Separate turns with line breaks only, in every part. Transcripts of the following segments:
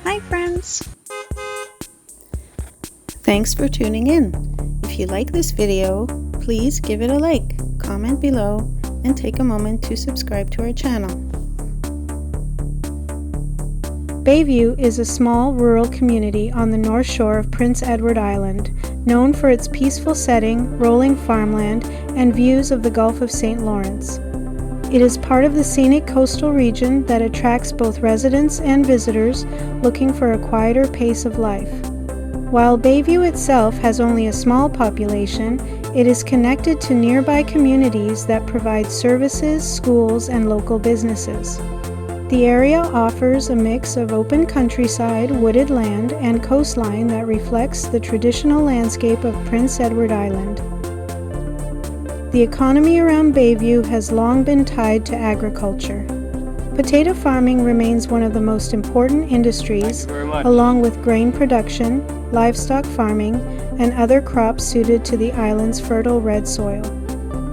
Hi friends! Thanks for tuning in. If you like this video, please give it a like, comment below, and take a moment to subscribe to our channel. Bayview is a small rural community on the north shore of Prince Edward Island, known for its peaceful setting, rolling farmland, and views of the Gulf of St. Lawrence. It is part of the scenic coastal region that attracts both residents and visitors looking for a quieter pace of life. While Bayview itself has only a small population, it is connected to nearby communities that provide services, schools, and local businesses. The area offers a mix of open countryside, wooded land, and coastline that reflects the traditional landscape of Prince Edward Island. The economy around Bayview has long been tied to agriculture. Potato farming remains one of the most important industries, along with grain production, livestock farming, and other crops suited to the island's fertile red soil.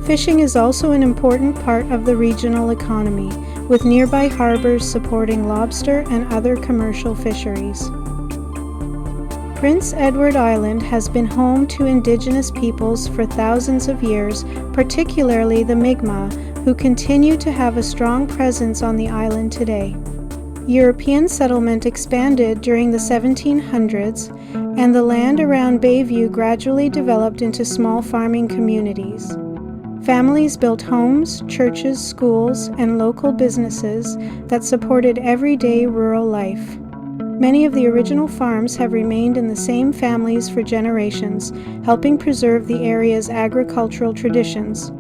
Fishing is also an important part of the regional economy, with nearby harbors supporting lobster and other commercial fisheries. Prince Edward Island has been home to indigenous peoples for thousands of years, particularly the Mi'kmaq, who continue to have a strong presence on the island today. European settlement expanded during the 1700s, and the land around Bayview gradually developed into small farming communities. Families built homes, churches, schools, and local businesses that supported everyday rural life. Many of the original farms have remained in the same families for generations, helping preserve the area's agricultural traditions.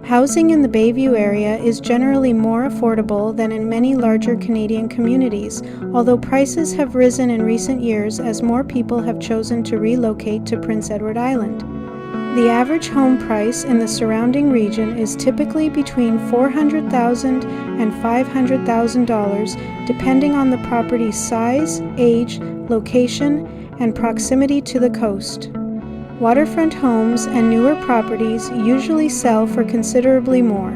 Housing in the Bayview area is generally more affordable than in many larger Canadian communities, although prices have risen in recent years as more people have chosen to relocate to Prince Edward Island. The average home price in the surrounding region is typically between $400,000 and $500,000, depending on the property's size, age, location, and proximity to the coast. Waterfront homes and newer properties usually sell for considerably more.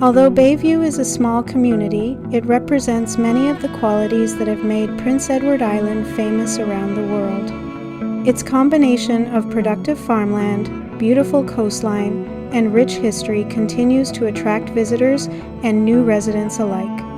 Although Bayview is a small community, it represents many of the qualities that have made Prince Edward Island famous around the world. Its combination of productive farmland, beautiful coastline, and rich history continues to attract visitors and new residents alike.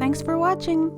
Thanks for watching!